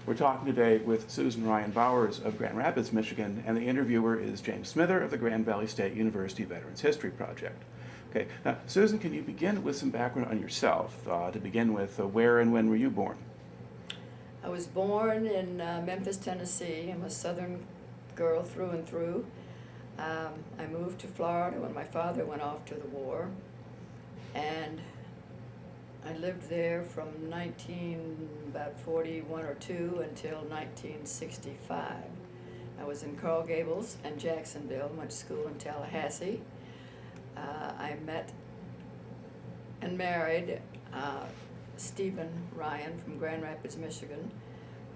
We're talking today with Susan Ryan Bowers of Grand Rapids, Michigan, and the interviewer is James Smither of the Grand Valley State University Veterans History Project. Okay, now Susan, can you begin with some background on yourself? To begin with, where and when were you born? I was born in Memphis, Tennessee. I'm a Southern girl through and through. I moved to Florida when my father went off to the war, and I lived there from about 41 or 2 until 1965. I was in Coral Gables and Jacksonville, went to school in Tallahassee. I met and married Stephen Ryan from Grand Rapids, Michigan,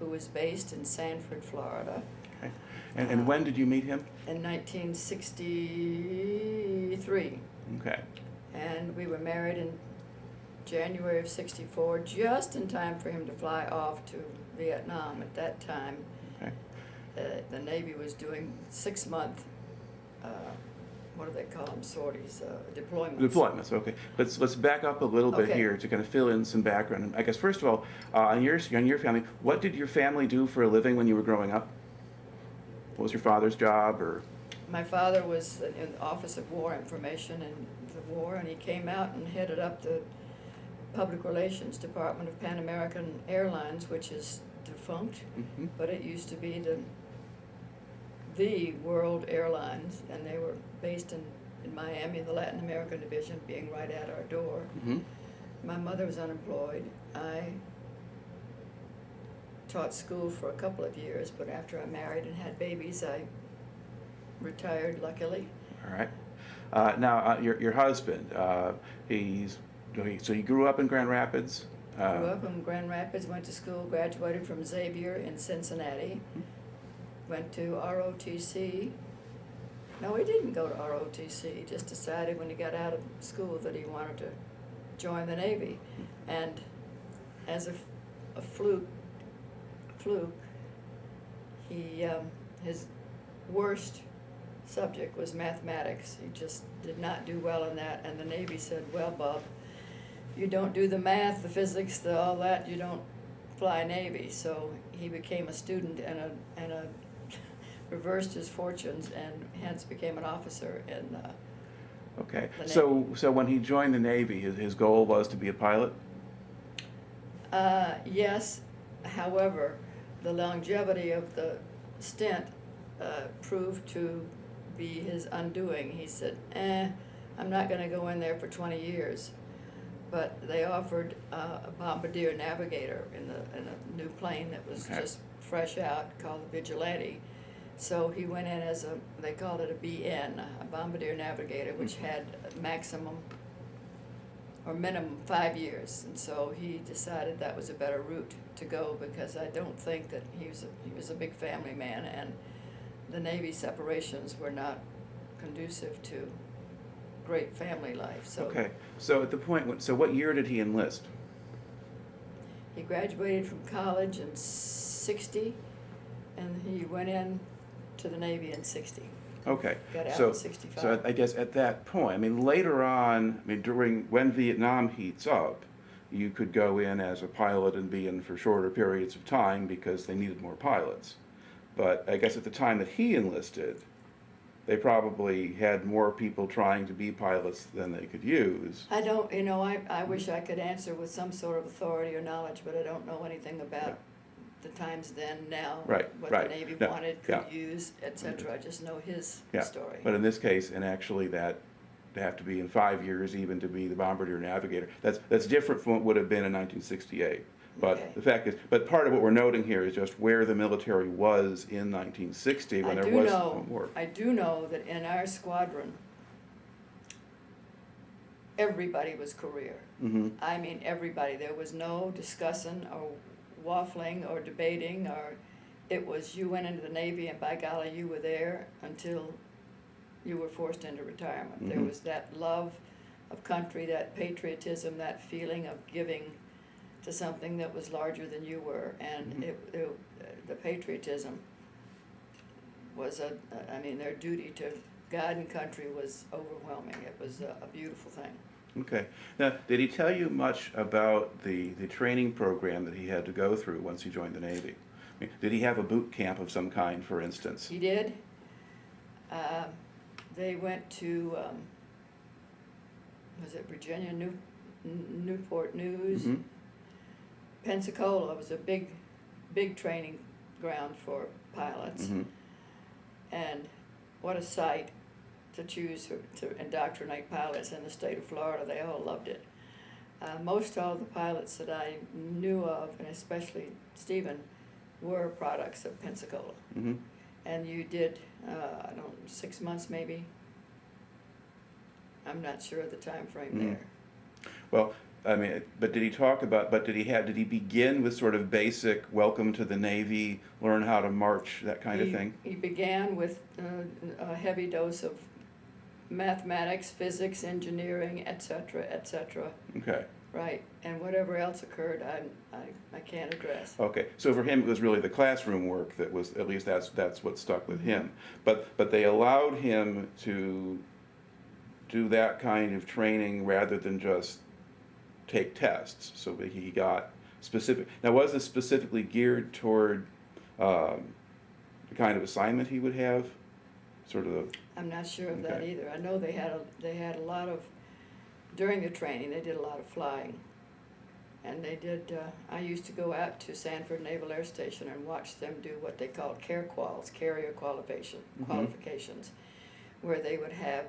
who was based in Sanford, Florida. Okay. And when did you meet him? In 1963. Okay. And we were married in January of '64, just in time for him to fly off to Vietnam. At that time, Okay. The Navy was doing 6-month, what do they call them, sorties, deployments. Deployments, okay. Let's back up a little bit Okay. here to kind of fill in some background. I guess first of all, on your family, what did your family do for a living when you were growing up? What was your father's job, or? My father was in the Office of War Information in the war, and he came out and headed up the Public Relations Department of Pan American Airlines, which is defunct, Mm-hmm. but it used to be the World Airlines, and they were based in Miami, the Latin American division being right at our door. Mm-hmm. My mother was unemployed. I taught school for a couple of years, but after I married and had babies, I retired, luckily. All right. Now, your husband, so he grew up in Grand Rapids? Grew up in Grand Rapids, went to school, graduated from Xavier in Cincinnati, went to ROTC. No, he didn't go to ROTC. He just decided when he got out of school that he wanted to join the Navy. And as a fluke, his worst subject was mathematics. He just did not do well in that, and the Navy said, well, Bob, you don't do the math, the physics, all that, you don't fly Navy. So he became a student and reversed his fortunes, and hence became an officer in Okay. the So when he joined the Navy, his goal was to be a pilot? Yes, however, the longevity of the stint proved to be his undoing. He said, I'm not going to go in there for 20 years. But they offered a bombardier navigator in a new plane that was Okay. just fresh out, called the Vigilante. So he went in as they called it a BN, a bombardier navigator, which had a maximum or minimum 5 years. And so he decided that was a better route to go, because I don't think that he was a big family man, and the Navy separations were not conducive to great family life. So Okay. So at the point, what year did he enlist? he graduated from college in '60, and he went in to the Navy in '60. Okay. Got out So, in '65. so I guess at that point, later on, when Vietnam heats up, you could go in as a pilot and be in for shorter periods of time because they needed more pilots. But I guess at the time that he enlisted, they probably had more people trying to be pilots than they could use. I don't, I wish I could answer with some sort of authority or knowledge, but I don't know anything about the times then, now, Right, what right. the Navy No, wanted, could yeah. use, etc. I just know his Yeah. story. But in this case, and actually that they have to be in 5 years even to be the bombardier navigator. That's different from what would have been in 1968. But Okay. the fact is, but part of what we're noting here is just where the military was in 1960 when there was no war. I do know that in our squadron, everybody was career. Mm-hmm. I mean, everybody. There was no discussing or waffling or debating, or it was you went into the Navy and by golly, you were there until you were forced into retirement. Mm-hmm. There was that love of country, that patriotism, that feeling of giving to something that was larger than you were, and Mm-hmm. the patriotism was their duty to God and country was overwhelming. It was a beautiful thing. Okay. Now, did he tell you much about the training program that he had to go through once he joined the Navy? Did he have a boot camp of some kind, for instance? He did. They went to, was it Virginia, Newport News? Mhm. Pensacola was a big training ground for pilots. Mhm. And what a site to choose to indoctrinate pilots in the state of Florida. They all loved it. Most all the pilots that I knew of, and especially Stephen, were products of Pensacola. Mhm. And you did, I don't know, 6 months maybe? I'm not sure of the time frame Mhm. there. Well, I mean, but did he begin with sort of basic welcome to the Navy, learn how to march, that kind of thing? He began with a heavy dose of mathematics, physics, engineering, etc., etc. Okay. Right, and whatever else occurred, I can't address. Okay, so for him, it was really the classroom work that was, at least that's what stuck with him. But they allowed him to do that kind of training rather than just take tests, so that he got specific. Now, was this specifically geared toward the kind of assignment he would have? Sort of the, I'm not sure of that Okay. either. I know they had a lot of, during the training, they did a lot of flying. And they did, I used to go out to Sanford Naval Air Station and watch them do what they called carrier qualifications, where they would have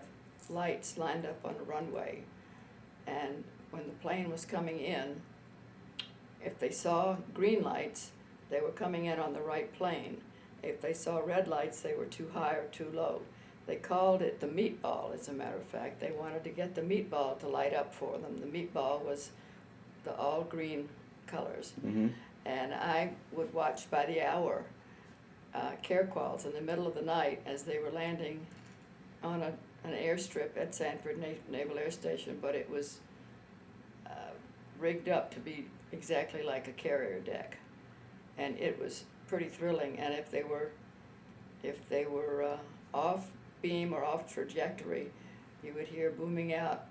lights lined up on the runway. And when the plane was coming in, if they saw green lights, they were coming in on the right plane. If they saw red lights, they were too high or too low. They called it the meatball, as a matter of fact. They wanted to get the meatball to light up for them. The meatball was the all green colors. Mhm. And I would watch by the hour care quals in the middle of the night as they were landing on an airstrip at Sanford Naval Air Station, but it was rigged up to be exactly like a carrier deck. And it was pretty thrilling. And if they were off beam or off trajectory, you would hear booming out,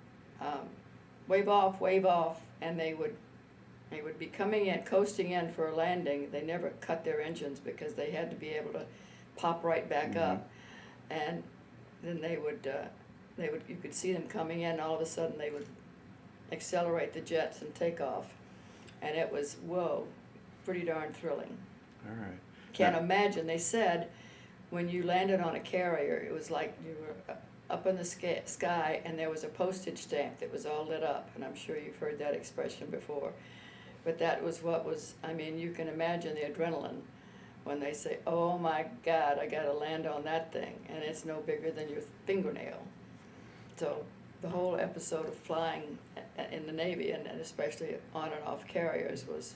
wave off, and they would be coming in, coasting in for a landing. They never cut their engines because they had to be able to pop right back up. And then they would, you could see them coming in, all of a sudden they would accelerate the jets and take off. And it was, whoa, pretty darn thrilling. All right. Can't Now- imagine. They said when you landed on a carrier, it was like you were up in the sky and there was a postage stamp that was all lit up. And I'm sure you've heard that expression before. But that was what was, I mean, you can imagine the adrenaline when they say, oh my God, I got to land on that thing. And it's no bigger than your fingernail. So the whole episode of flying in the Navy, and especially on and off carriers, was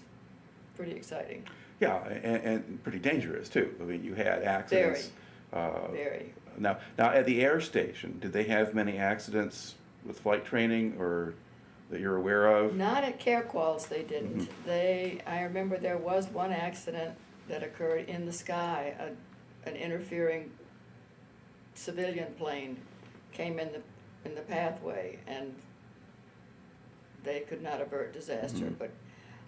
pretty exciting. Yeah, and pretty dangerous too. I mean, you had accidents. Very. Now at the air station, did they have many accidents with flight training, or that you're aware of? Not at care quals, they didn't. I remember there was one accident that occurred in the sky. An interfering civilian plane came in the pathway, and they could not avert disaster. But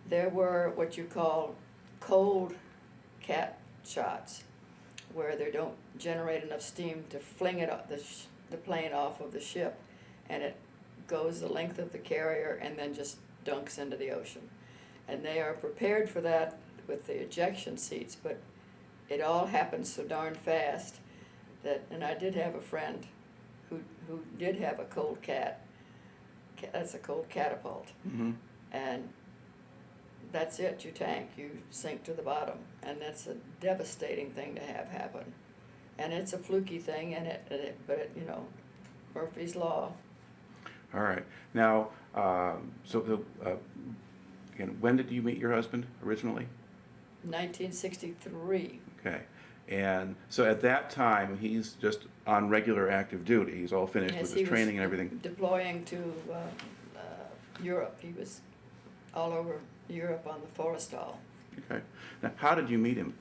there were what you call cold cat shots, where they don't generate enough steam to fling it up the plane off of the ship, and it goes the length of the carrier and then just dunks into the ocean. And they are prepared for that with the ejection seats, but it all happens so darn fast that, and I did have a friend who did have a cold cat. That's a cold catapult. And that's it, you tank, you sink to the bottom, and that's a devastating thing to have happen. And it's a fluky thing, but you know, Murphy's Law. All right. Now, again, when did you meet your husband originally? 1963. Okay. And so at that time, he's just on regular active duty. He's all finished with his training and everything. Deploying to Europe. He was all over Europe on the Forrestal. Okay. Now, how did you meet him?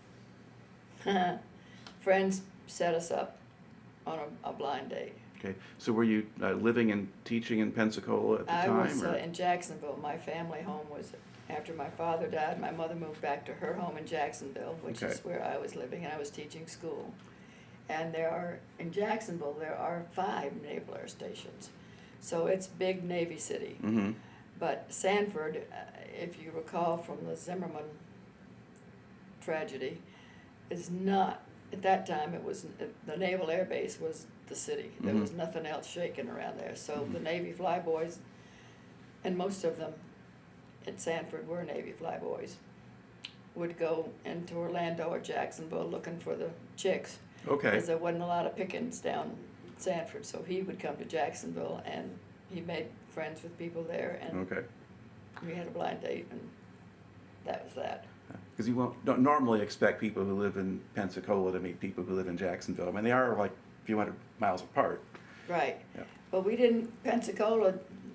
Friends set us up on a blind date. Okay. So were you living and teaching in Pensacola at the time? I was or? in Jacksonville. My family home was, after my father died, my mother moved back to her home in Jacksonville, which Okay. is where I was living, and I was teaching school. And in Jacksonville, there are 5 naval air stations. So it's big Navy city. Mm-hmm. But Sanford, if you recall from the Zimmerman tragedy, is not, at that time, it was, the Naval Air Base was the city. There was nothing else shaking around there. So the Navy flyboys, and most of them at Sanford were Navy flyboys, would go into Orlando or Jacksonville looking for the chicks. Okay. Because there wasn't a lot of pickings down Sanford, so he would come to Jacksonville, and he made friends with people there, and Okay. we had a blind date, and that was that. Because you don't normally expect people who live in Pensacola to meet people who live in Jacksonville. I mean, they are like a few hundred miles apart. Right. Yeah. But Pensacola,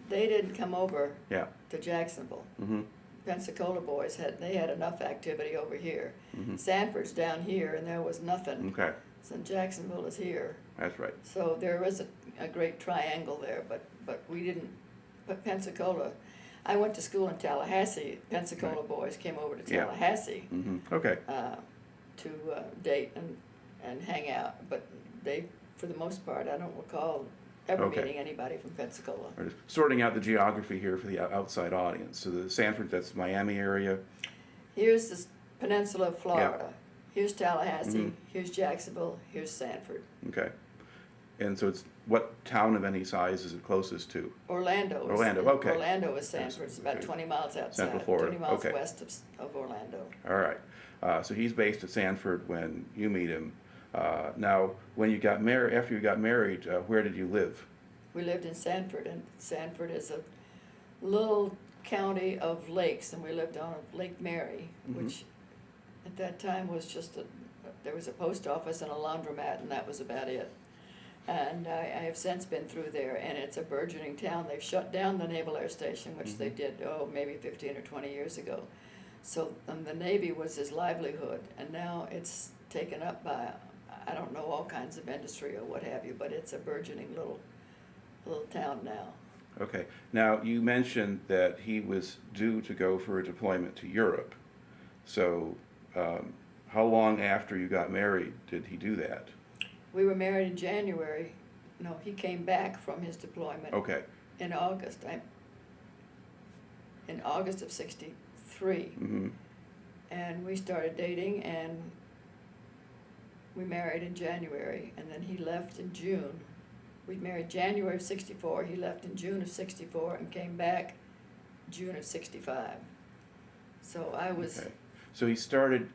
they didn't come over Yeah. to Jacksonville. Mm-hmm. Pensacola boys had enough activity over here. Mm-hmm. Sanford's down here, and there was nothing. Okay. So Jacksonville is here. That's right. So there is a great triangle there, but we didn't, but Pensacola, I went to school in Tallahassee. Pensacola Right. boys came over to Yeah. Tallahassee Mm-hmm. Okay. to date and hang out. But they, for the most part, I don't recall ever Okay. meeting anybody from Pensacola. We're just sorting out the geography here for the outside audience. So the Sanford, that's Miami area. Here's the peninsula of Florida. Here's Tallahassee. Mhm. Here's Jacksonville. Here's Sanford. Okay. And so it's what town of any size is it closest to? Orlando. Okay. Orlando is Sanford. It's about Okay. 20 miles outside. Central Florida. 20 miles Okay. west of Orlando. All right. So he's based at Sanford when you meet him. Now, when you got married, after you got married, where did you live? We lived in Sanford, and Sanford is a little county of lakes, and we lived on Lake Mary, Mhm. which at that time was there was a post office and a laundromat, and that was about it. And I have since been through there, and it's a burgeoning town. They've shut down the Naval Air Station, which they did, maybe 15 or 20 years ago. So the Navy was his livelihood, and now it's taken up by, I don't know, all kinds of industry or what have you, but it's a burgeoning little town now. Okay. Now, you mentioned that he was due to go for a deployment to Europe. So, how long after you got married did he do that? We were married in January. No, he came back from his deployment Okay. in August. In August of '63, Mm-hmm. and we started dating, and we married in January, and then he left in June. We married January of '64. He left in June of '64 and came back June of '65. So I was. Okay. So he started.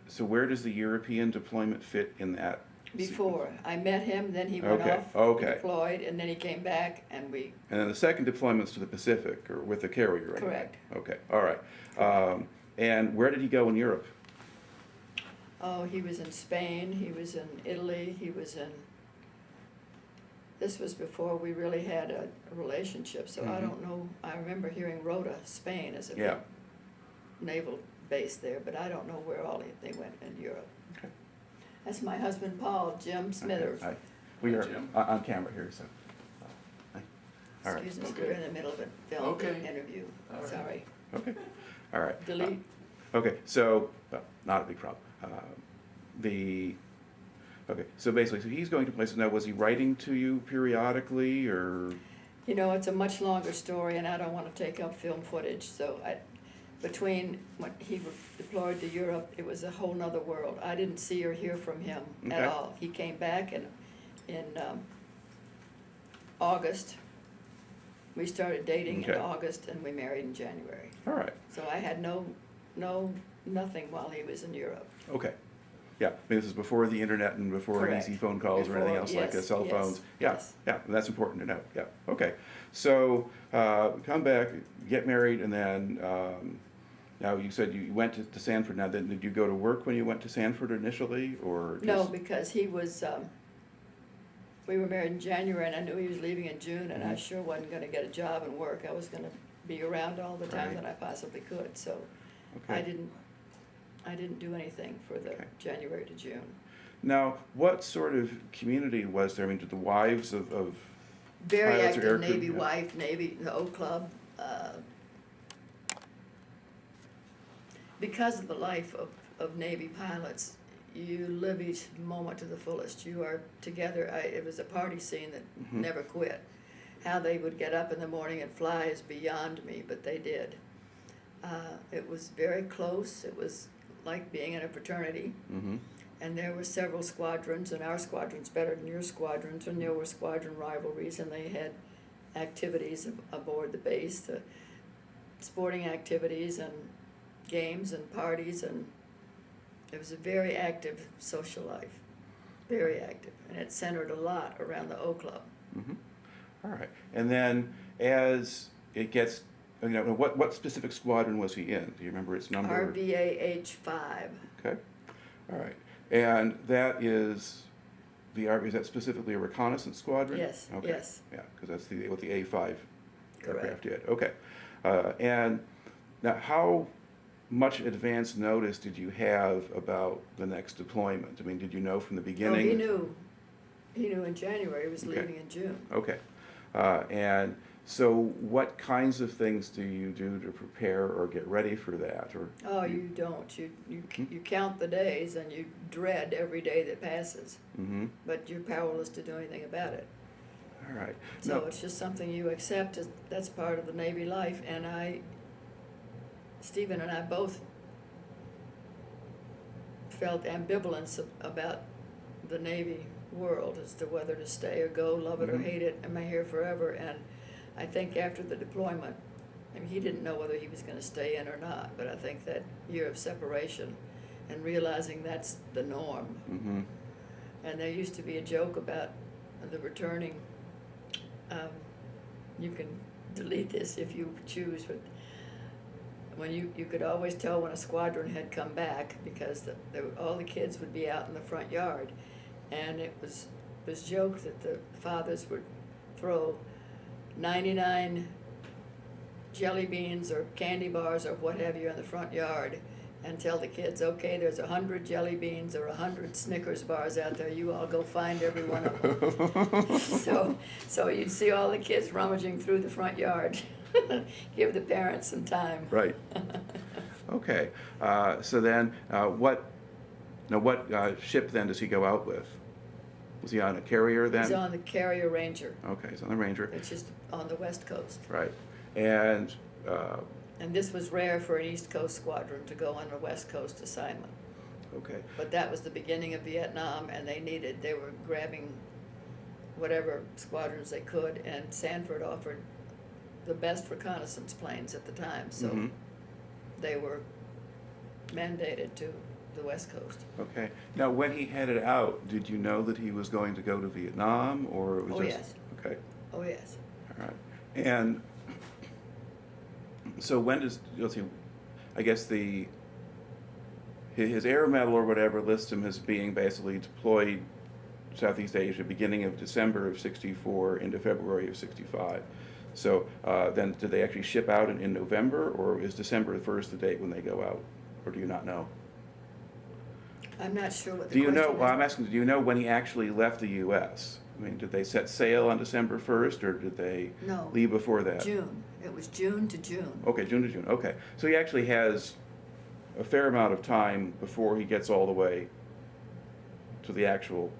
So where does the European deployment fit in that? Before I met him, then he went Okay, off, okay. deployed, and then he came back, and we. And then the second deployment's to the Pacific, or with the carrier, anyway. Correct. Okay, all right. And where did he go in Europe? Oh, he was in Spain, he was in Italy, he was in. This was before we really had a relationship, so I Mhm. don't know. I remember hearing Rota, Spain, as a Yeah. big naval base there, but I don't know where all they went in Europe. Okay. That's my husband, Paul, Jim Smithers. Hi. We are Jim. on camera here, so. Hi. All right. Excuse me, Okay. we're in the middle of a film Okay. interview. All right. Sorry. Okay. All right. Delete. Okay, so, well, not a big problem. Okay, so basically, so he's going to places. Now, was he writing to you periodically, or? You know, it's a much longer story, and I don't want to take up film footage, so between when he deployed to Europe, it was a whole nother world. I didn't see or hear from him Okay. at all. He came back in August. We started dating in Okay. August, and we married in January. All right, So I had nothing while he was in Europe. okay. Yeah, I mean, this is before the internet and before Correct. easy phone calls or anything Before- else like yes, cell yes, phones. Yeah, yes. yeah, that's important to know, yeah, okay. So, come back, get married, and then, now you said you went to Sanford. Now, then, did you go to work when you went to Sanford initially, or just? No, because he was, we were married in January, and I knew he was leaving in June, and I Mhm. sure wasn't gonna get a job and work. I was gonna be around all the time Right. that I possibly could, so Okay. I didn't do anything for the Okay. January to June. Now, what sort of community was there? I mean, did the wives of Very pilots or active aircrew- Navy yeah. wife, Navy, the O Club. Because of the life of Navy pilots, you live each moment to the fullest. You are together. It was a party scene that never quit. How they would get up in the morning and fly is beyond me, but they did. It was very close. It was like being in a fraternity. Mm-hmm. And there were several squadrons, and our squadron's better than your squadrons, and there were squadron rivalries, and they had activities aboard the base, sporting activities and games and parties, and it was a very active social life, very active, and it centered a lot around the O Club. Mm-hmm. All right. And then as it gets, what specific squadron was he in? Do you remember its number? RVAH 5. Okay. All right. And that is is that specifically a reconnaissance squadron? Yes, Okay. yes. Yeah, because that's what the A5 aircraft Correct. did. Okay. And now, how much advance notice did you have about the next deployment? I mean, did you know from the Oh, beginning? he knew. He knew in January. He was Okay. leaving in June. Okay. And so what kinds of things do you do to prepare or get ready for that? Or Oh, you don't. You count the days, and you dread every day that passes. Mm-hmm. But you're powerless to do anything about it. All right. So No. it's just something you accept. That's part of the Navy life. And Stephen and I both felt ambivalence about the Navy world as to whether to stay or go, love it or Mhm. hate it, am I here forever? And I think after the deployment, I mean, he didn't know whether he was going to stay in or not, but I think that year of separation and realizing that's the norm. Mm-hmm. And there used to be a joke about the returning, you can delete this if you choose, but when you could always tell when a squadron had come back because all the kids would be out in the front yard, and it was joked that the fathers would throw 99 jelly beans or candy bars or what have you in the front yard and tell the kids, okay, there's 100 jelly beans or 100 Snickers bars out there, you all go find every one of them. so you'd see all the kids rummaging through the front yard. Give the parents some time. Right. Okay. So then, what ship then does he go out with? Was he on a carrier then? He's on the Carrier Ranger. Okay, he's on the Ranger. It's just on the West Coast. Right. And And this was rare for an East Coast squadron to go on a West Coast assignment. okay. But that was the beginning of Vietnam, and they were grabbing whatever squadrons they could, and Sanford offered the best reconnaissance planes at the time, so Mhm. they were mandated to the West Coast. Okay. Now, when he headed out, did you know that he was going to go to Vietnam, or it was Oh, just yes. okay? Oh, yes. All right. And so when does, let's see, I guess his air medal or whatever lists him as being basically deployed Southeast Asia beginning of December of '64 into February of '65. So then did they actually ship out in November, or is December 1st the date when they go out? Or do you not know? I'm not sure what the Do you know, question well, is. I'm asking, do you know when he actually left the U.S.? I mean, did they set sail on December 1st, or did they No. leave before that? June. It was June to June. Okay, June to June, okay. So he actually has a fair amount of time before he gets all the way to the actual,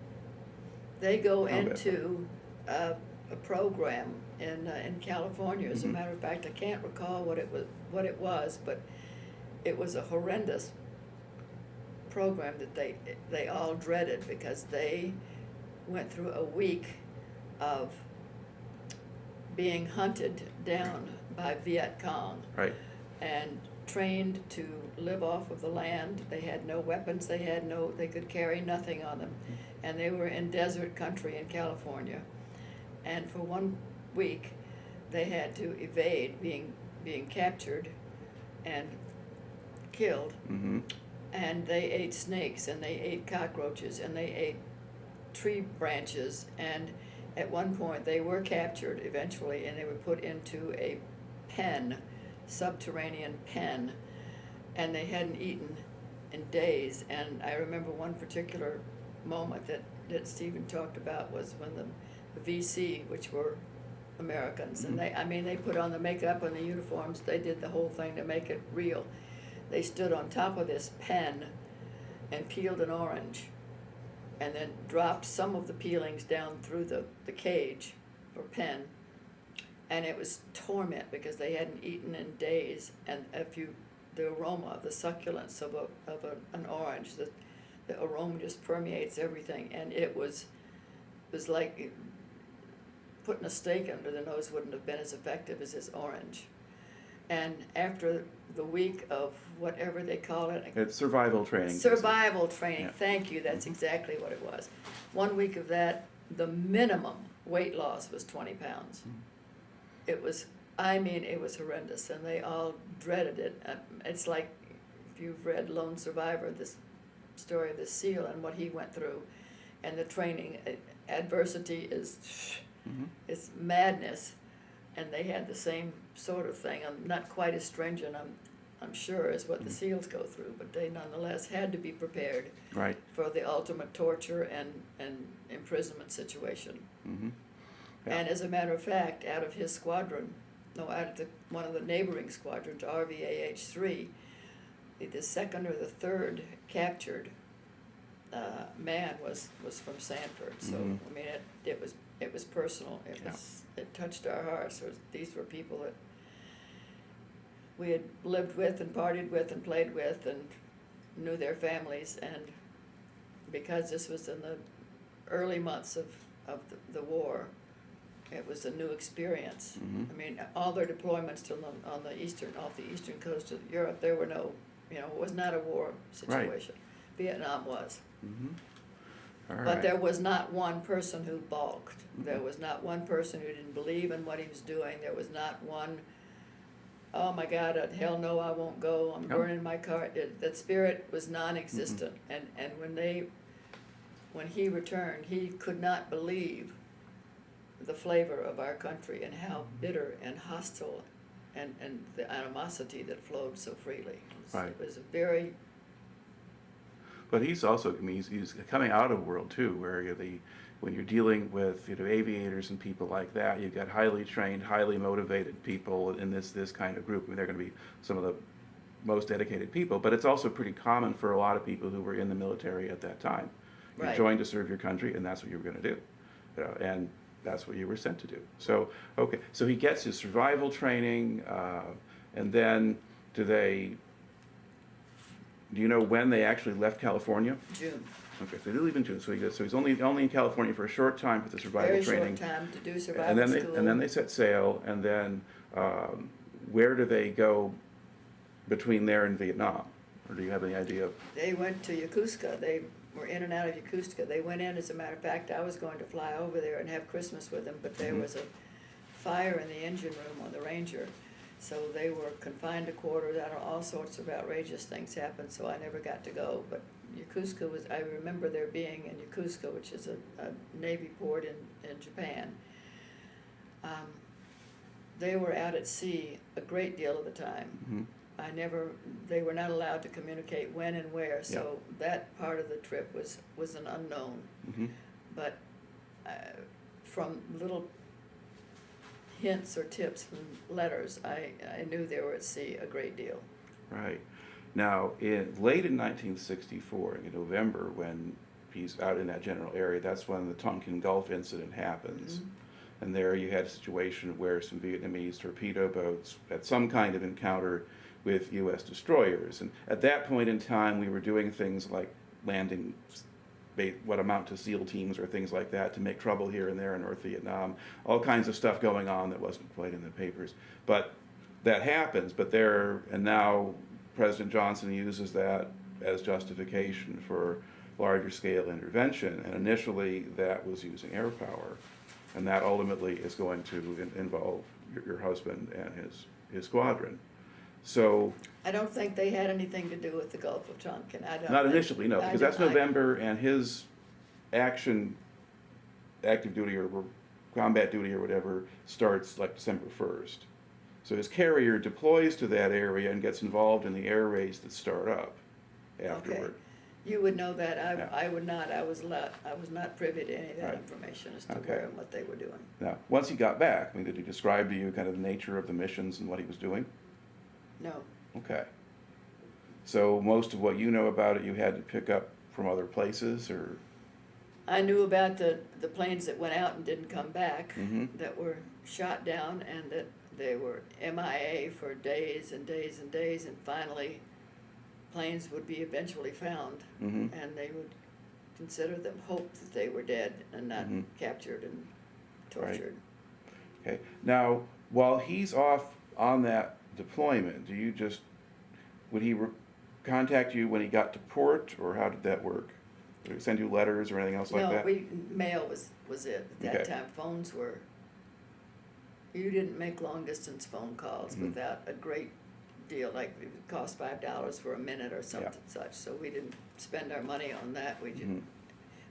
They go bad. into a program in California. As a Mhm. matter of fact, I can't recall what it was, but it was a horrendous program that they all dreaded because they went through a week of being hunted down by Viet Cong right? and trained to live off of the land. They had no weapons, they could carry nothing on them. And they were in desert country in California. And for 1 week, they had to evade being captured and killed. Mm-hmm. And they ate snakes, and they ate cockroaches, and they ate tree branches. And at one point, they were captured eventually, and they were put into a pen, subterranean pen, and they hadn't eaten in days. And I remember one particular moment that Stephen talked about was when the VC, which were Americans, and they put on the makeup and the uniforms, they did the whole thing to make it real. They stood on top of this pen and peeled an orange and then dropped some of the peelings down through the cage or pen, and it was torment because they hadn't eaten in days, and the aroma, the succulence of an orange, the aroma just permeates everything, and it was like putting a steak under the nose wouldn't have been as effective as this orange. And after the week of whatever they call it, It's survival training. survival training, Yeah. thank you, that's exactly what it was. 1 week of that, the minimum weight loss was 20 pounds. It was, it was horrendous, and they all dreaded it. It's like, if you've read Lone Survivor, this story of the SEAL and what he went through, and the training, adversity is, it's madness, and they had the same sort of thing. I'm not quite as stringent, I'm sure, as what the SEALs go through, but they nonetheless had to be prepared Right. for the ultimate torture and imprisonment situation. Mm-hmm. Yeah. And as a matter of fact, out of his squadron, out of one of the neighboring squadrons, RVAH 3, the second or the third captured man was from Sanford. So it was personal. It touched our hearts. These were people that we had lived with and partied with and played with and knew their families, and because this was in the early months of the war, it was a new experience. All their deployments off the eastern coast of Europe, there were no, it was not a war situation. Right. Vietnam was. But there was not one person who balked. There was not one person who didn't believe in what he was doing. There was not one, oh my God, hell no, I won't go, I'm burning my car. That spirit was non-existent. And when he returned, he could not believe the flavor of our country and how bitter and hostile and the animosity that flowed so freely. It was a very... But he's also, he's coming out of a world too, where when you're dealing with aviators and people like that, you've got highly trained, highly motivated people in this kind of group. They're going to be some of the most dedicated people, but it's also pretty common for a lot of people who were in the military at that time. You joined to serve your country, and that's what you were going to do, and that's what you were sent to do. So so he gets his survival training, and then do you know when they actually left California? June. Okay, so they leave in June. So he's only in California for a short time for the survival training. Very short time to do survival school. And then they set sail. And then where do they go between there and Vietnam? Or do you have any idea? They went to Yokosuka. They were in and out of Yokosuka. They went in. As a matter of fact, I was going to fly over there and have Christmas with them, but there was a fire in the engine room on the Ranger. So they were confined to quarters. All sorts of outrageous things happened, so I never got to go. But Yokosuka I remember there being in Yokosuka, which is a Navy port in Japan. They were out at sea a great deal of the time. They were not allowed to communicate when and where, so that part of the trip was an unknown. But from little hints or tips from letters, I knew they were at sea a great deal. Right. Now, late in 1964, in November, when he's out in that general area, that's when the Tonkin Gulf incident happens. And there you had a situation where some Vietnamese torpedo boats had some kind of encounter with U.S. destroyers. And at that point in time, we were doing things like landing what amount to SEAL teams or things like that to make trouble here and there in North Vietnam. All kinds of stuff going on that wasn't quite in the papers. But that happens, and now President Johnson uses that as justification for larger scale intervention. And initially that was using air power. And that ultimately is going to involve your husband and his squadron. So I don't think they had anything to do with the Gulf of Tonkin. Not initially, no, because that's November, and his active duty or combat duty or whatever starts like December 1st. So his carrier deploys to that area and gets involved in the air raids that start up afterward. You would know that, Yeah. I would not, I was not privy to any of that Right. information as to Okay. where and what they were doing. Now, once he got back, I mean, did he describe to you kind of the nature of the missions and what he was doing? No, Okay. So most of what you know about it, you had to pick up from other places, or? I knew about the planes that went out and didn't come back, Mhm. that were shot down, and that they were MIA for days and days and days, and finally, planes would be eventually found, Mhm. and they would consider them, hope that they were dead and not Mhm. captured and Right. tortured. Okay. Now, while he's off on that deployment, would he contact you when he got to port, or how did that work? Did he send you letters or anything else like that? No, mail was it. At that Okay. time, phones were, you didn't make long distance phone calls Mhm. without a great deal, like it would cost $5 for a minute or something such, so we didn't spend our money on that. Mhm.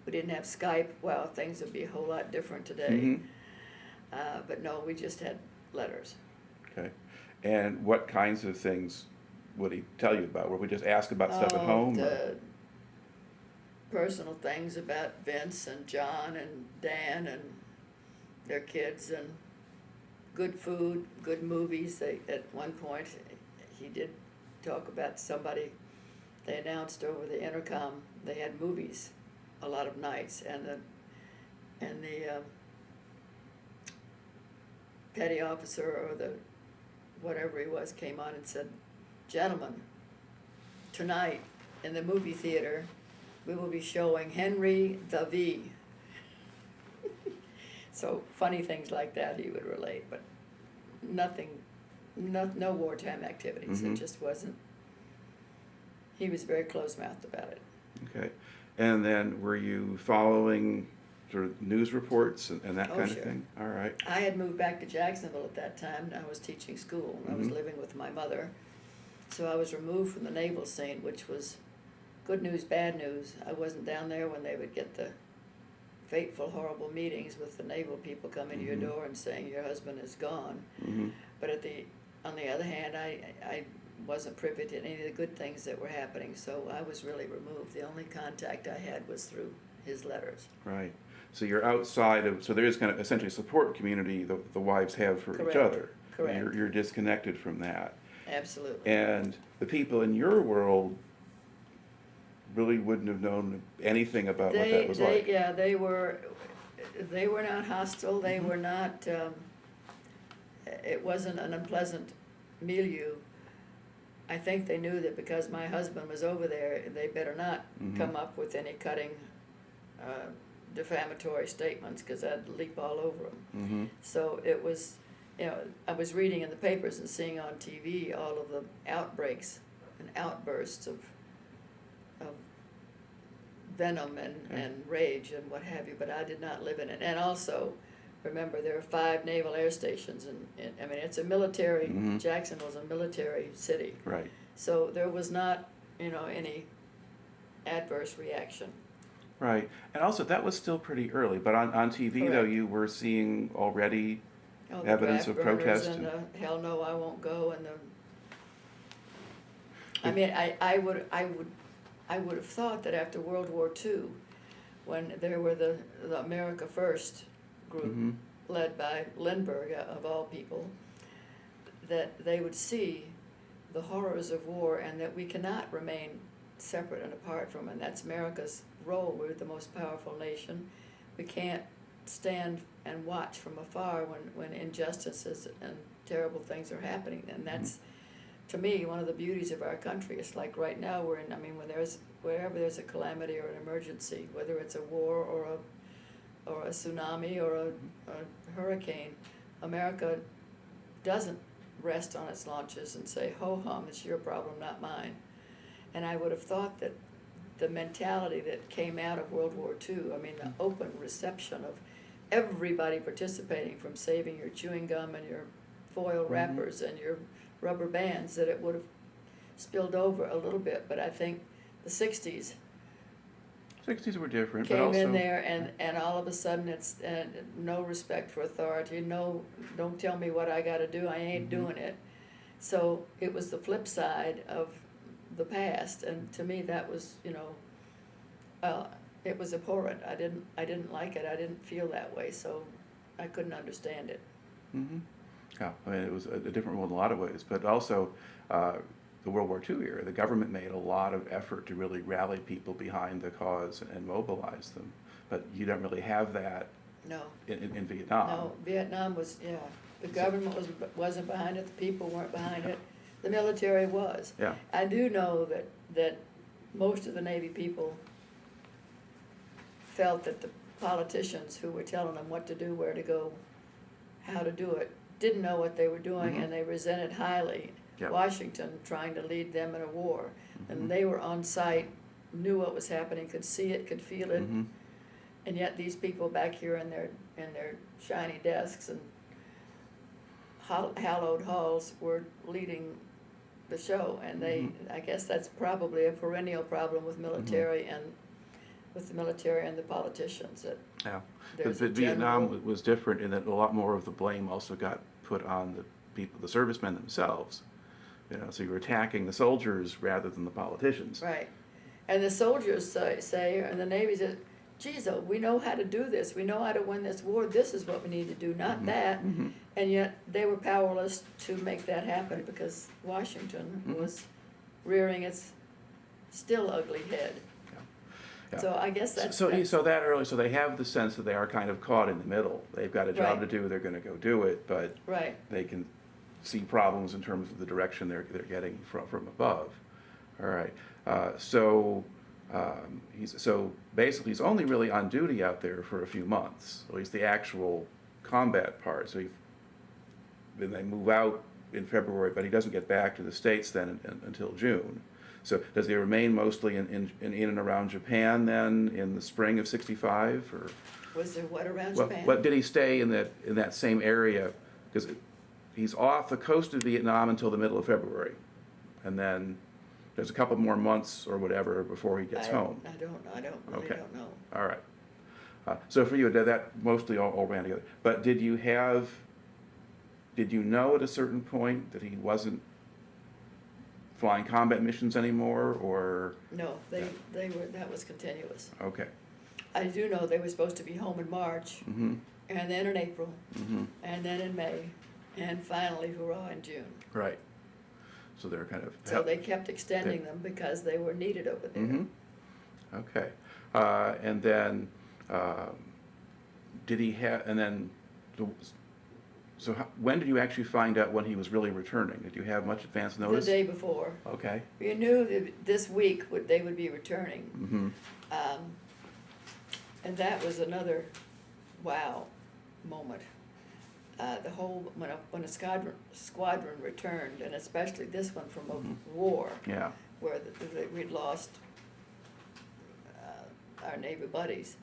We didn't have Skype. Well, things would be a whole lot different today. Mhm. But no, we just had letters. Okay. And what kinds of things would he tell you about? Would we just ask about stuff at home? Or? The personal things about Vince and John and Dan and their kids, and good food, good movies. At one point, he did talk about somebody, they announced over the intercom, they had movies a lot of nights, and the petty officer or the whatever he was came on and said, "Gentlemen, tonight in the movie theater, we will be showing Henry the V." So funny things like that he would relate, but nothing, no wartime activities. Mhm. It just wasn't. He was very close-mouthed about it. Okay. And then were you following sort of news reports and that Oh, kind sure. of thing? All right. I had moved back to Jacksonville at that time. I was teaching school. I was Mhm. living with my mother. So I was removed from the naval scene, which was good news, bad news. I wasn't down there when they would get the fateful, horrible meetings with the naval people coming to your Mhm. door and saying your husband is gone. Mhm. But on the other hand, I wasn't privy to any of the good things that were happening, so I was really removed. The only contact I had was through his letters. Right. So you're outside of, so there is kind of essentially a support community the wives have for Correct. each other. Correct. You're disconnected from that. Absolutely. And the people in your world really wouldn't have known anything about what that was like. Yeah, they were not hostile. They Mhm. were not. It wasn't an unpleasant milieu. I think they knew that because my husband was over there, they better not Mhm. come up with any cutting, defamatory statements, because I'd leap all over them. Mm-hmm. So it was, I was reading in the papers and seeing on TV all of the outbreaks and outbursts of venom and rage and what have you, but I did not live in it. And also, remember, there are 5 naval air stations, and I mean, it's a military, Mhm. Jacksonville's a military city. Right. So there was not, any adverse reaction. Right. And also, that was still pretty early, but on TV, though, Correct. you were seeing already Oh, the evidence draft of burners protest. and the hell no, I won't go, and I If- mean, I would have thought that after World War II, when there were the America First group Mhm. led by Lindbergh, of all people, that they would see the horrors of war and that we cannot remain separate and apart from it. And that's America's role. We're the most powerful nation. We can't stand and watch from afar when injustices and terrible things are happening. And that's, to me, one of the beauties of our country. It's like right now wherever there's a calamity or an emergency, whether it's a war or a tsunami or a hurricane, America doesn't rest on its launches and say, ho hum, it's your problem, not mine. And I would have thought that the mentality that came out of World War II, I mean, the open reception of everybody participating, from saving your chewing gum and your foil wrappers and your rubber bands, that it would have spilled over a little bit. But I think the 60s 60s were different, but came also in there, and all of a sudden it's no respect for authority, no, don't tell me what I gotta do, I ain't doing it. So it was the flip side of the past, and to me that was, Well, it was abhorrent. I didn't like it. I didn't feel that way, so I couldn't understand it. Hmm. Yeah, I mean, it was a different world in a lot of ways, but also the World War II era, the government made a lot of effort to really rally people behind the cause and mobilize them. But you don't really have that No. in Vietnam. No, Vietnam was, yeah, the government wasn't behind it, the people weren't behind it, the military was. Yeah. I do know that most of the Navy people felt that the politicians who were telling them what to do, where to go, how to do it, didn't know what they were doing, Mhm. and they resented highly Yep. Washington trying to lead them in a war. Mhm. And they were on site, knew what was happening, could see it, could feel it, Mhm. and yet these people back here in their shiny desks and hallowed halls were leading the show, and Mhm. I guess that's probably a perennial problem with military and with the military and the politicians, that Yeah. there's But a Vietnam general- was different in that a lot more of the blame also got put on the people, the servicemen themselves. You know, so you were attacking the soldiers rather than the politicians. Right, and the soldiers say, and the Navy says, geez, we know how to do this, we know how to win this war, this is what we need to do, not Mhm. that. Mhm. And yet they were powerless to make that happen because Washington Mhm. was rearing its still ugly head. Yeah. So I guess that's. So that early, so they have the sense that they are kind of caught in the middle. They've got a job Right. to do, they're gonna go do it, but Right, they can see problems in terms of the direction they're getting from above. All right, so basically he's only really on duty out there for a few months, at least the actual combat part. So then they move out in February, but he doesn't get back to the States then until June. So does he remain mostly in and around Japan then in the spring of '65, or? was there what around Well, Japan? but did he stay in that same area? Because he's off the coast of Vietnam until the middle of February, and then there's a couple more months or whatever before he gets home. I don't really Okay. don't know. All right. So for you, that mostly all ran together. But did you know at a certain point that he wasn't flying combat missions anymore, or? No, they were, that was continuous. Okay. I do know they were supposed to be home in March, Mm-hmm. and then in April, Mm-hmm. and then in May, and finally, hurrah, in June. Right. So they're kind of. So they kept extending them because they were needed over there. Mm-hmm. Okay. And then, did he have, and then, when did you actually find out when he was really returning? Did you have much advance The notice? day before. Okay. We knew that this week they would be returning. Mm-hmm. And that was another wow moment. The whole, when a squadron returned, and especially this one from a war, Yeah. where we'd lost our Navy buddies,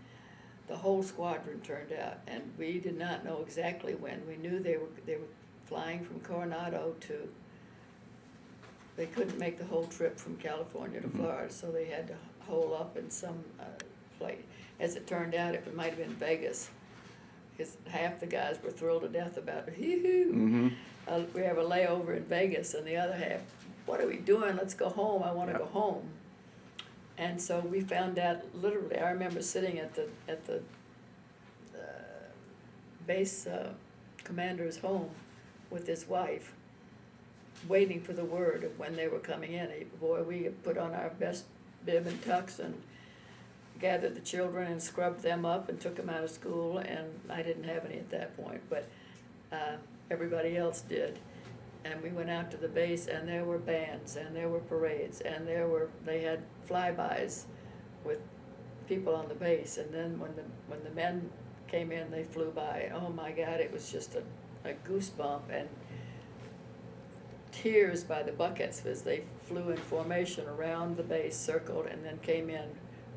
the whole squadron turned out, and we did not know exactly when. We knew they were flying from Coronado to. They couldn't make the whole trip from California to Florida, so they had to hole up in some place. As it turned out, it might have been Vegas, because half the guys were thrilled to death about it. Hee-hoo! Mm-hmm. We have a layover in Vegas, and the other half, what are we doing? Let's go home. I want to Yeah. go home. And so we found out literally. I remember sitting at the base commander's home with his wife, waiting for the word of when they were coming in. Boy, we put on our best bib and tux and gathered the children and scrubbed them up and took them out of school. And I didn't have any at that point, but everybody else did. And we went out to the base, and there were bands, and there were parades, and they had flybys with people on the base. And then when the men came in, they flew by. Oh my God, it was just a goosebump, and tears by the buckets as they flew in formation around the base, circled, and then came in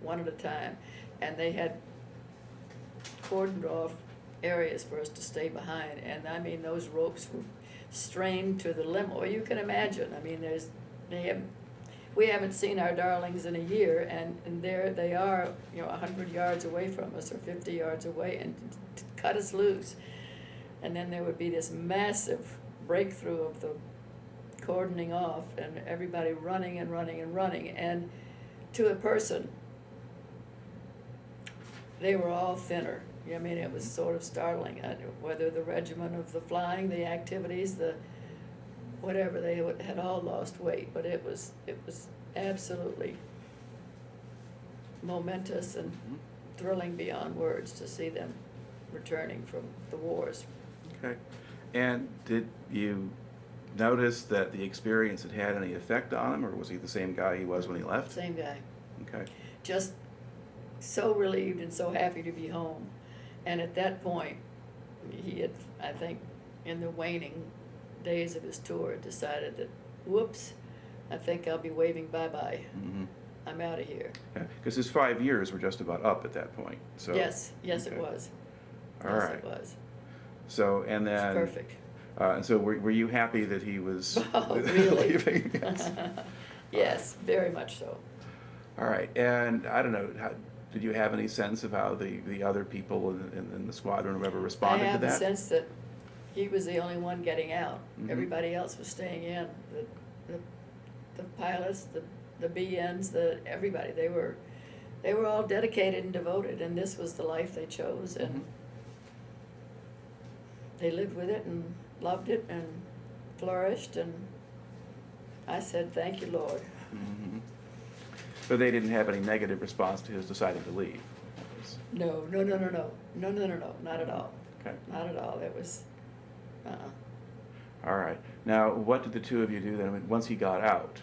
one at a time. And they had cordoned off areas for us to stay behind. And I mean, those ropes were strained to the limit. Well, you can imagine. I mean, we haven't seen our darlings in a year, and there they are, 100 yards away from us or 50 yards away, and to cut us loose. And then there would be this massive breakthrough of the cordoning off, and everybody running and running and running. And to a person, they were all thinner. I mean, it was sort of startling, whether the regimen of the flying, the activities, the whatever, they had all lost weight, but it was absolutely momentous and thrilling beyond words to see them returning from the wars. Okay. And did you notice that the experience had had any effect on him, or was he the same guy he was when he left? Same guy. Okay. Just so relieved and so happy to be home. And at that point, he had, I think, in the waning days of his tour, decided that, whoops, I think I'll be waving bye-bye. Mm-hmm. I'm out of here. Yeah, because his 5 years were just about up at that point. So. Yes, Okay. it was. All Yes, right. it was. So, and It's then. perfect. And so were you happy that he was Oh, really? leaving? Yes. Yes, very much so. All right. And I don't know, did you have any sense of how the other people in the squadron ever responded to that? I have the sense that he was the only one getting out. Mhm. Everybody else was staying in. The pilots, the BNs, everybody. They were all dedicated and devoted, and this was the life they chose, and Mhm. they lived with it and loved it and flourished, and I said, "Thank you, Lord." Mhm. But they didn't have any negative response to his deciding to leave? No, not at all. Okay. Not at all. It was, All right. Now, what did the two of you do then? I mean, once he got out,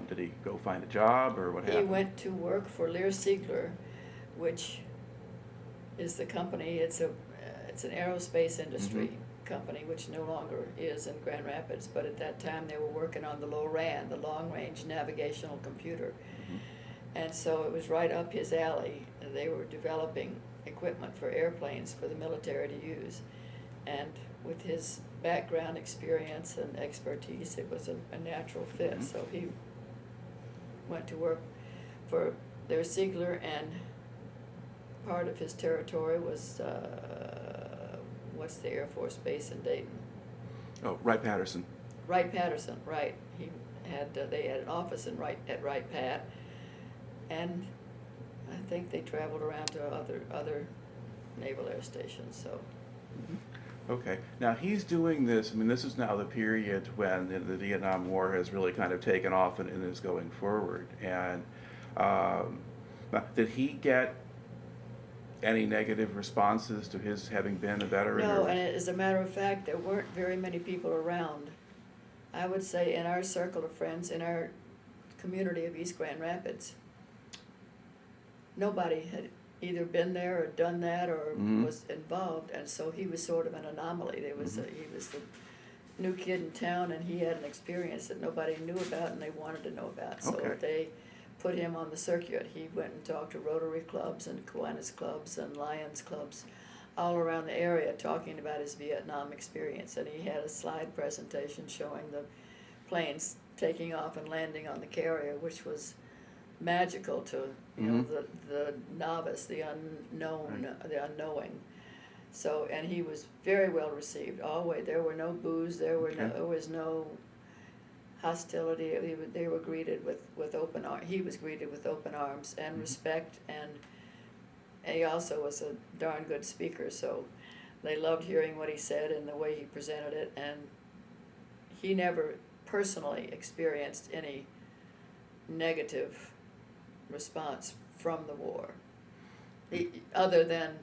did he go find a job, or what He happened? went to work for Lear-Siegler, which is the company. It's an aerospace industry company, which no longer is in Grand Rapids. But at that time, they were working on the LORAN, the long-range navigational computer, and so it was right up his alley. They were developing equipment for airplanes for the military to use, and with his background experience and expertise, it was a natural fit. So he went to work for Lear-Siegler, and part of his territory was what's the Air Force Base in Dayton? Oh, Wright-Patterson. Wright-Patterson, right. They had an office at Wright-Pat, and I think they traveled around to other naval air stations. So. Okay. Now he's doing this. I mean, this is now the period when the Vietnam War has really kind of taken off and is going forward. And did he get any negative responses to his having been a veteran? No, and as a matter of fact, there weren't very many people around. I would say in our circle of friends, in our community of East Grand Rapids, nobody had either been there or done that or was involved, and so he was sort of an anomaly. He was the new kid in town, and he had an experience that nobody knew about and they wanted to know about. So Okay. they put him on the circuit. He went and talked to Rotary clubs and Kiwanis clubs and Lions clubs all around the area, talking about his Vietnam experience, and he had a slide presentation showing the planes taking off and landing on the carrier, which was magical to the novice, the unknown, the unknowing. So, and he was very well received. Always, there were no boos. There was no hostility. They were greeted with open arms. He was greeted with open arms and respect, and he also was a darn good speaker. So, they loved hearing what he said and the way he presented it. And he never personally experienced any negative response from the war, other than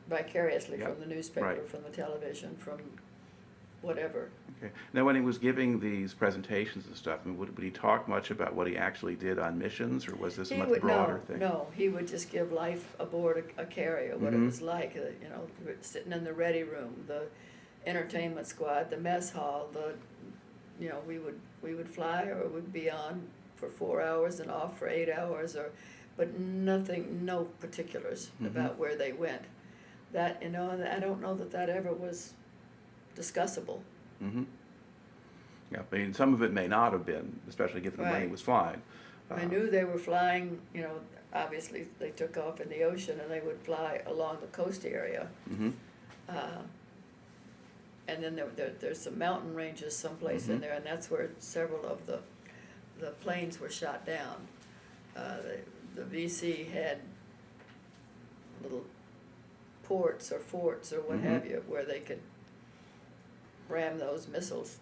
vicariously from the newspaper, from the television, from whatever. Okay. Now, when he was giving these presentations and stuff, I mean, would he talk much about what he actually did on missions, or was this a much broader thing? No, he would just give life aboard a carrier, what it was like, sitting in the ready room, the entertainment squad, the mess hall, we would fly or we'd be on for 4 hours and off for 8 hours, but no particulars about where they went. That, I don't know that ever was discussable. Yeah, I mean, some of it may not have been, especially given the money was flying. I knew they were flying, obviously they took off in the ocean and they would fly along the coast area. And then there's some mountain ranges someplace in there, and that's where several of the planes were shot down. The VC had little ports or forts or what have you, where they could ram those missiles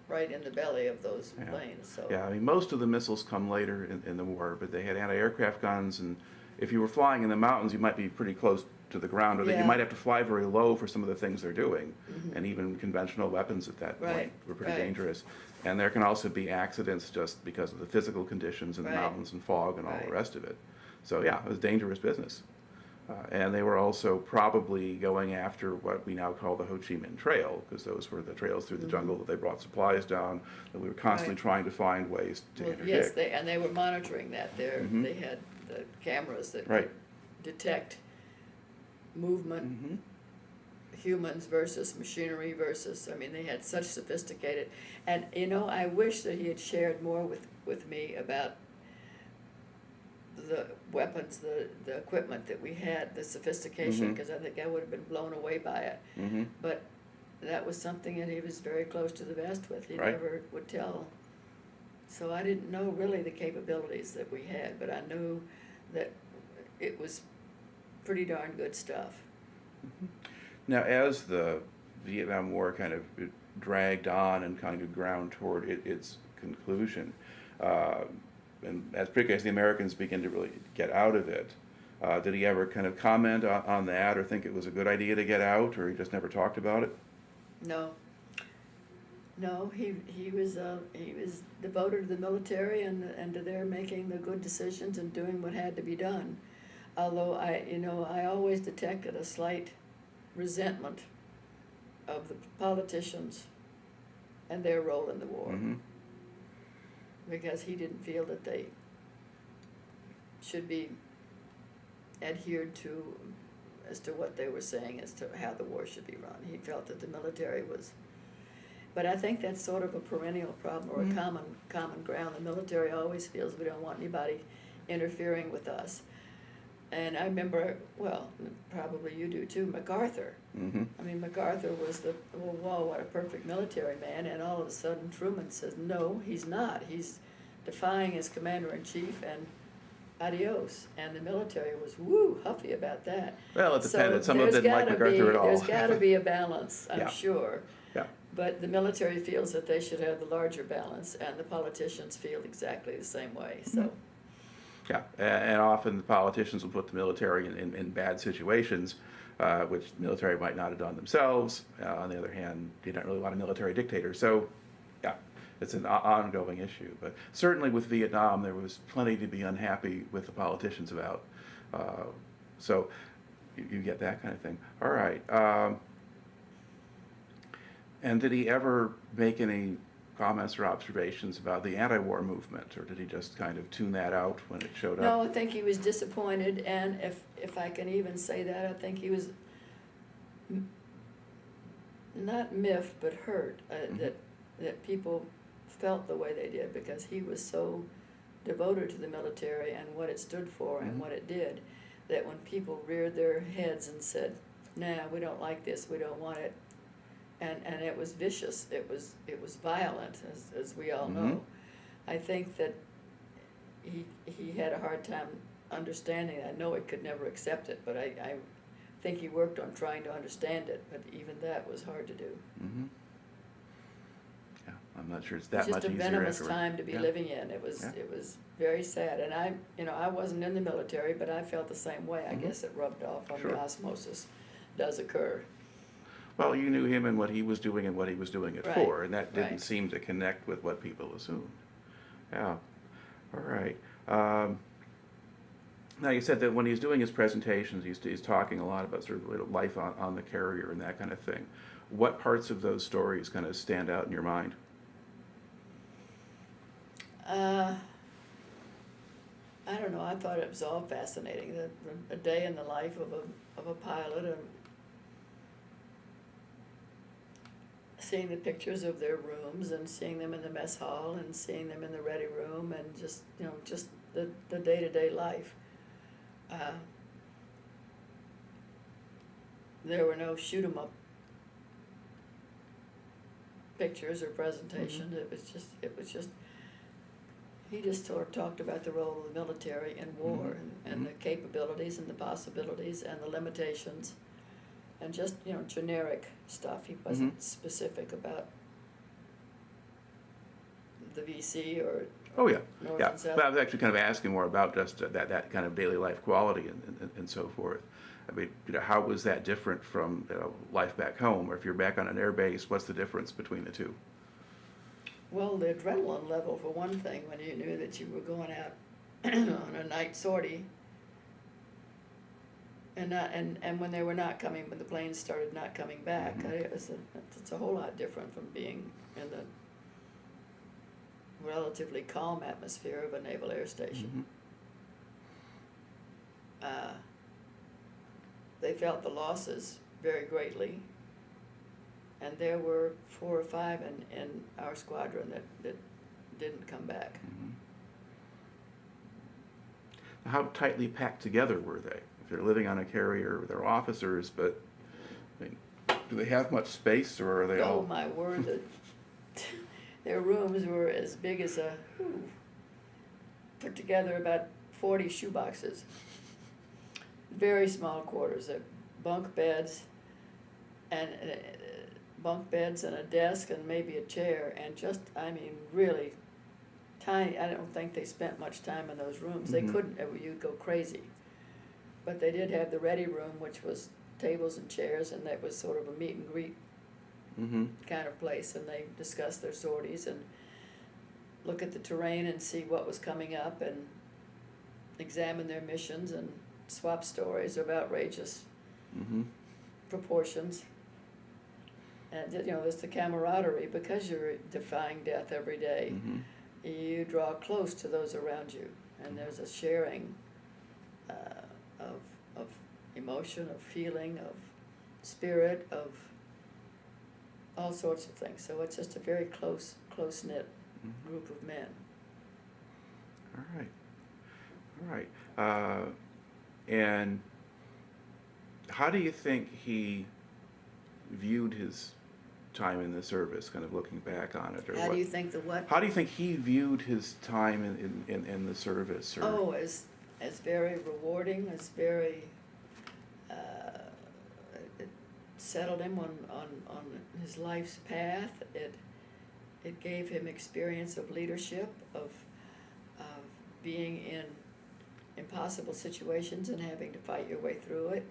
right in the belly of those planes. So Yeah, I mean, most of the missiles come later in the war, but they had anti-aircraft guns, and if you were flying in the mountains, you might be pretty close to the ground, or that you might have to fly very low for some of the things they're doing. And even conventional weapons at that point were pretty dangerous. And there can also be accidents just because of the physical conditions in the mountains and fog and all the rest of it. So yeah, it was dangerous business. And they were also probably going after what we now call the Ho Chi Minh Trail, because those were the trails through the jungle that they brought supplies down, that we were constantly trying to find ways to interdict. Yes, they were monitoring that there. They had the cameras that could detect movement, humans versus machinery versus, I mean, they had such sophisticated, and you know, I wish that he had shared more with me about the weapons, the equipment that we had, the sophistication, because I think I would have been blown away by it. But that was something that he was very close to the vest with. He never would tell. So I didn't know really the capabilities that we had, but I knew that it was pretty darn good stuff. Now, as the Vietnam War kind of dragged on and kind of ground toward its conclusion, and as particularly as the Americans began to really get out of it, did he ever kind of comment on that, or think it was a good idea to get out, or he just never talked about it? No. No, he was devoted to the military and to their making the good decisions and doing what had to be done. Although I always detected a slight resentment of the politicians and their role in the war. Because he didn't feel that they should be adhered to as to what they were saying as to how the war should be run. He felt that the military was, but I think that's sort of a perennial problem, or a common ground. The military always feels we don't want anybody interfering with us. And I remember, well, probably you do too, MacArthur. I mean, MacArthur was whoa, what a perfect military man, and all of a sudden Truman says, no, he's not. He's defying his commander-in-chief, and adios. And the military was, huffy about that. Well, it depended. Some of them didn't like MacArthur at all. There's got to be a balance, I'm sure. Yeah. But the military feels that they should have the larger balance, and the politicians feel exactly the same way. So. Yeah, and often the politicians will put the military in bad situations, which the military might not have done themselves. On the other hand, you don't really want a military dictator. So, yeah, it's an ongoing issue. But certainly with Vietnam, there was plenty to be unhappy with the politicians about. So you get that kind of thing. All right. And did he ever make any comments or observations about the anti-war movement, or did he just kind of tune that out when it showed up? No, I think he was disappointed, and if I can even say that, I think he was not miffed but hurt that people felt the way they did, because he was so devoted to the military and what it stood for and what it did, that when people reared their heads and said, nah, we don't like this, we don't want it, and it was vicious, it was violent, as we all know. I think that he had a hard time understanding it. I know he could never accept it, but I think he worked on trying to understand it, but even that was hard to do. Yeah, I'm not sure it's that much easier. It's just a venomous time to be living in. It was very sad, and I wasn't in the military, but I felt the same way. I guess it rubbed off on the osmosis does occur. Well, you knew him and what he was doing and what he was doing it for, and that didn't seem to connect with what people assumed. Yeah. All right. Now, you said that when he's doing his presentations, he's talking a lot about sort of life on the carrier and that kind of thing. What parts of those stories kind of stand out in your mind? I don't know. I thought it was all fascinating. A day in the life of a pilot, and seeing the pictures of their rooms and seeing them in the mess hall and seeing them in the ready room, and just the day-to-day life. There were no shoot-'em-up pictures or presentations. It was just He just sort of talked about the role of the military in war Mhm. and the capabilities and the possibilities and the limitations and just, generic stuff. He wasn't specific about the VC or Oh, yeah, North yeah. and South. But I was actually kind of asking more about just that kind of daily life quality and so forth. I mean, how was that different from life back home? Or if you're back on an air base, what's the difference between the two? Well, the adrenaline level, for one thing, when you knew that you were going out on a night sortie, and when they were not coming, when the planes started not coming back, it's a whole lot different from being in the relatively calm atmosphere of a naval air station. They felt the losses very greatly, and there were 4 or 5 in our squadron that didn't come back. How tightly packed together were they? If they're living on a carrier, they're officers, but I mean, do they have much space, or are they all? Oh my word! Their rooms were as big as put together about 40 shoeboxes. Very small quarters, bunk beds, and a desk and maybe a chair, and just, really tiny. I don't think they spent much time in those rooms. They couldn't, you'd go crazy. But they did have the ready room, which was tables and chairs, and that was sort of a meet and greet kind of place, and they discussed their sorties and look at the terrain and see what was coming up and examine their missions and swap stories of outrageous proportions. And there's the camaraderie, because you're defying death every day. You draw close to those around you, and there's a sharing of emotion, of feeling, of spirit, of all sorts of things. So it's just a very close-knit group of men. All right. And how do you think he viewed his time in the service, kind of looking back on it? Or How do you think the what? How do you think he viewed his time in the service? Or? As very rewarding, as very, it settled him on his life's path. It gave him experience of leadership, of being in impossible situations and having to fight your way through it.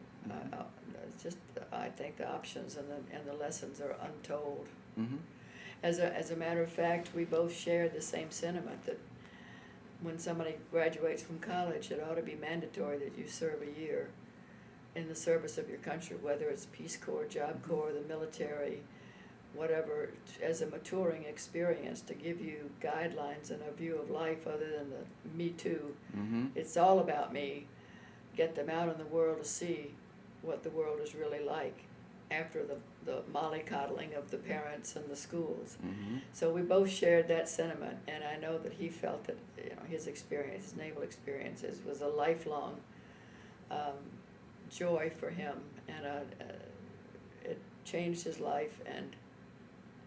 It's just, I think the options and the lessons are untold. As a matter of fact, we both shared the same sentiment that when somebody graduates from college, it ought to be mandatory that you serve a year in the service of your country, whether it's Peace Corps, Job Corps, the military, whatever, as a maturing experience to give you guidelines and a view of life other than the me too. It's all about me. Get them out in the world to see what the world is really like after the mollycoddling of the parents and the schools. So we both shared that sentiment, and I know that he felt that his experience, his naval experiences, was a lifelong joy for him, and it changed his life, and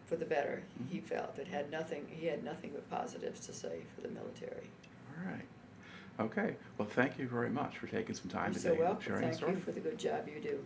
for the better. He felt he had nothing but positives to say for the military. All right. Okay. Well, thank you very much for taking some time You're today so welcome. and sharing the Thank story. you for the good job you do.